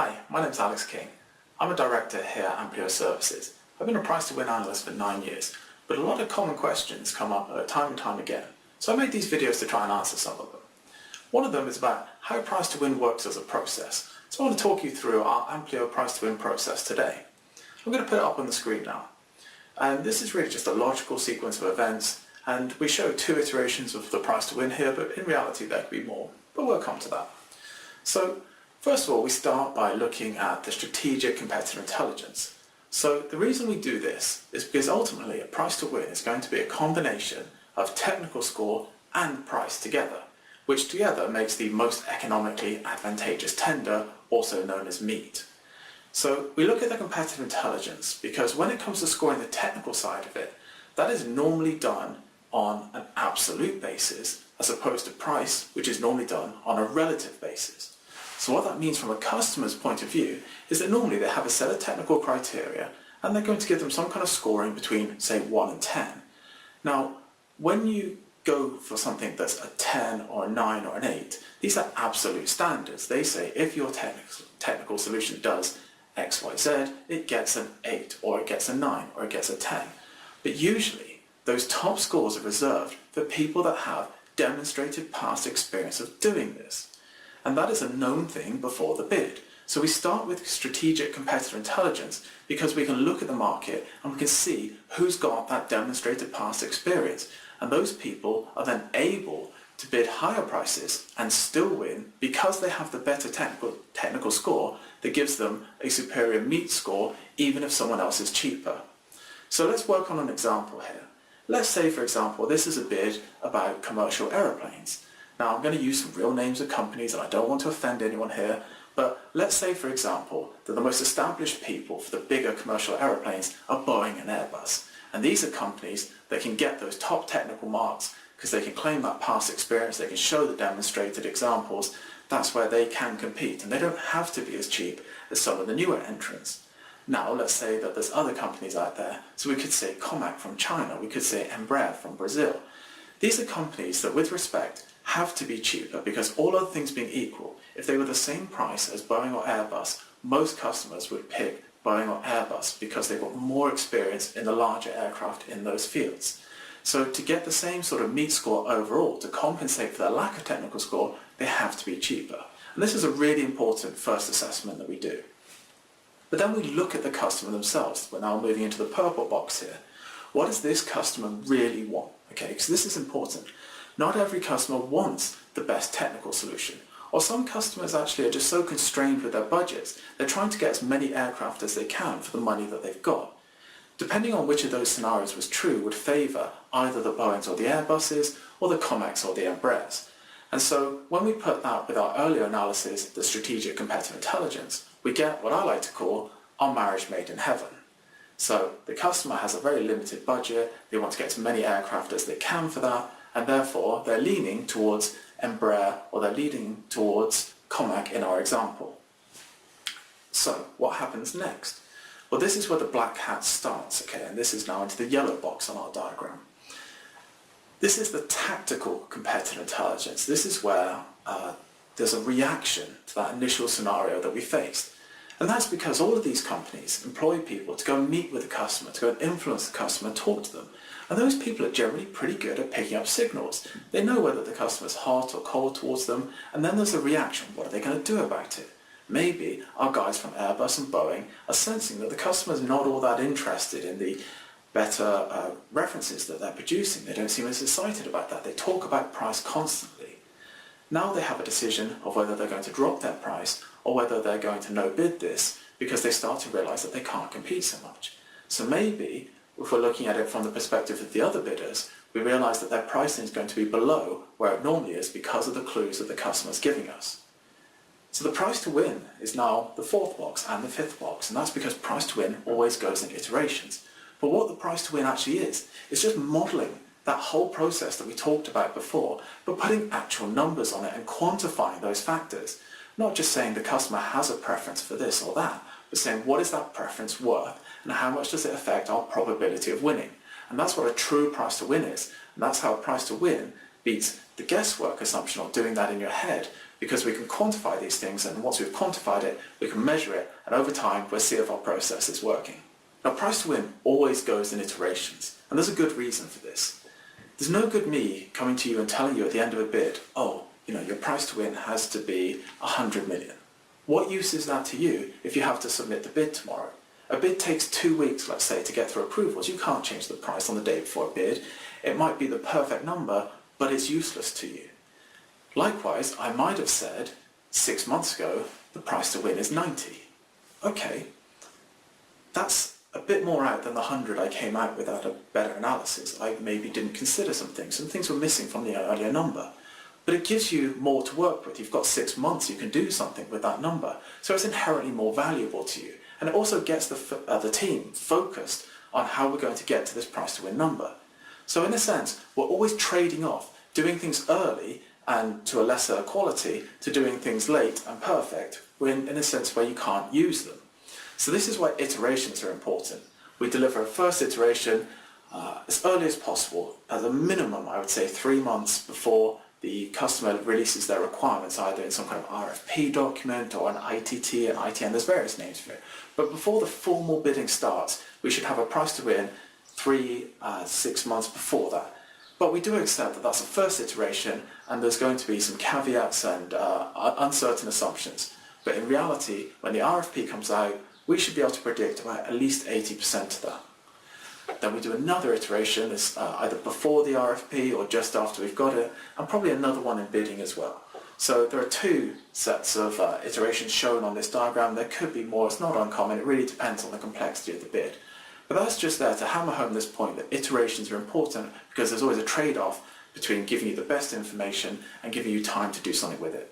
Hi, my name's Alex King. I'm a director here at Amplio Services. I've been a price to win analyst for 9 years, but a lot of common questions come up time and time again, so I made these videos to try and answer some of them. One of them is about how price to win works as a process, so I want to talk you through our Amplio price to win process today. I'm going to put it up on the screen now. And this is really just a logical sequence of events, and we show 2 iterations of the price to win here, but in reality there could be more, but we'll come to that. So, first of all, we start by looking at the strategic competitive intelligence. So the reason we do this is because ultimately a price to win is going to be a combination of technical score and price together, which together makes the most economically advantageous tender, also known as meet. So we look at the competitive intelligence because when it comes to scoring the technical side of it, that is normally done on an absolute basis as opposed to price, which is normally done on a relative basis. So what that means from a customer's point of view is that normally they have a set of technical criteria and they're going to give them some kind of scoring between, say, 1 and 10. Now, when you go for something that's a 10 or a 9 or an 8, these are absolute standards. They say if your technical solution does X, Y, Z, it gets an 8 or it gets a 9 or it gets a 10. But usually those top scores are reserved for people that have demonstrated past experience of doing this. And that is a known thing before the bid. So we start with strategic competitive intelligence because we can look at the market and we can see who's got that demonstrated past experience. And those people are then able to bid higher prices and still win because they have the better technical score that gives them a superior meet score even if someone else is cheaper. So let's work on an example here. Let's say, for example, this is a bid about commercial aeroplanes. Now, I'm going to use some real names of companies and I don't want to offend anyone here, but let's say, for example, that the most established people for the bigger commercial aeroplanes are Boeing and Airbus. And these are companies that can get those top technical marks because they can claim that past experience, they can show the demonstrated examples. That's where they can compete and they don't have to be as cheap as some of the newer entrants. Now, let's say that there's other companies out there. So we could say Comac from China, we could say Embraer from Brazil. These are companies that, with respect, have to be cheaper because all other things being equal, if they were the same price as Boeing or Airbus, most customers would pick Boeing or Airbus because they've got more experience in the larger aircraft in those fields. So to get the same sort of meet score overall, to compensate for their lack of technical score, they have to be cheaper. And this is a really important first assessment that we do. But then we look at the customer themselves. We're now moving into the purple box here. What does this customer really want? Okay, because this is important. Not every customer wants the best technical solution. Or some customers actually are just so constrained with their budgets, they're trying to get as many aircraft as they can for the money that they've got. Depending on which of those scenarios was true would favour either the Boeings or the Airbuses, or the Comacs or the Embraers. And so when we put that with our earlier analysis, the strategic competitive intelligence, we get what I like to call our marriage made in heaven. So the customer has a very limited budget, they want to get as many aircraft as they can for that, and therefore they're leaning towards Embraer or they're leaning towards Comac in our example. So what happens next? Well, this is where the black hat starts, okay, and this is now into the yellow box on our diagram. This is the tactical competitive intelligence. This is where there's a reaction to that initial scenario that we faced. And that's because all of these companies employ people to go and meet with the customer, to go and influence the customer and talk to them. And those people are generally pretty good at picking up signals. They know whether the customer's hot or cold towards them, and then there's a reaction. What are they going to do about it? Maybe our guys from Airbus and Boeing are sensing that the customer's not all that interested in the better references that they're producing. They don't seem as excited about that. They talk about price constantly. Now they have a decision of whether they're going to drop their price or whether they're going to no-bid this because they start to realise that they can't compete so much. So maybe, if we're looking at it from the perspective of the other bidders, we realise that their pricing is going to be below where it normally is because of the clues that the customer's giving us. So the price to win is now the 4th box and the 5th box, and that's because price to win always goes in iterations. But what the price to win actually is just modelling that whole process that we talked about before, but putting actual numbers on it and quantifying those factors. Not just saying the customer has a preference for this or that, but saying what is that preference worth and how much does it affect our probability of winning. And that's what a true price to win is. And that's how a price to win beats the guesswork assumption of doing that in your head, because we can quantify these things, and once we've quantified it, we can measure it, and over time we'll see if our process is working. Now, price to win always goes in iterations, and there's a good reason for this. There's no good me coming to you and telling you at the end of a bid, oh, your price to win has to be 100 million. What use is that to you if you have to submit the bid tomorrow? A bid takes 2 weeks, let's say, to get through approvals. You can't change the price on the day before a bid. It might be the perfect number, but it's useless to you. Likewise, I might have said 6 months ago, the price to win is 90. Okay, that's a bit more out than the 100 I came out without a better analysis. I maybe didn't consider some things. Some things were missing from the earlier number. But it gives you more to work with. You've got 6 months, you can do something with that number. So it's inherently more valuable to you. And it also gets the team focused on how we're going to get to this price to win number. So in a sense, we're always trading off doing things early and to a lesser quality to doing things late and perfect, in a sense where you can't use them. So this is why iterations are important. We deliver a first iteration as early as possible, at a minimum, I would say 3 months before the customer releases their requirements, either in some kind of RFP document or an ITT and ITN, there's various names for it. But before the formal bidding starts, we should have a price to win 6 months before that. But we do accept that that's a first iteration and there's going to be some caveats and uncertain assumptions. But in reality, when the RFP comes out, we should be able to predict about at least 80% of that. Then we do another iteration, either before the RFP or just after we've got it, and probably another one in bidding as well. So there are 2 sets of iterations shown on this diagram. There could be more, it's not uncommon, it really depends on the complexity of the bid. But that's just there to hammer home this point that iterations are important because there's always a trade-off between giving you the best information and giving you time to do something with it.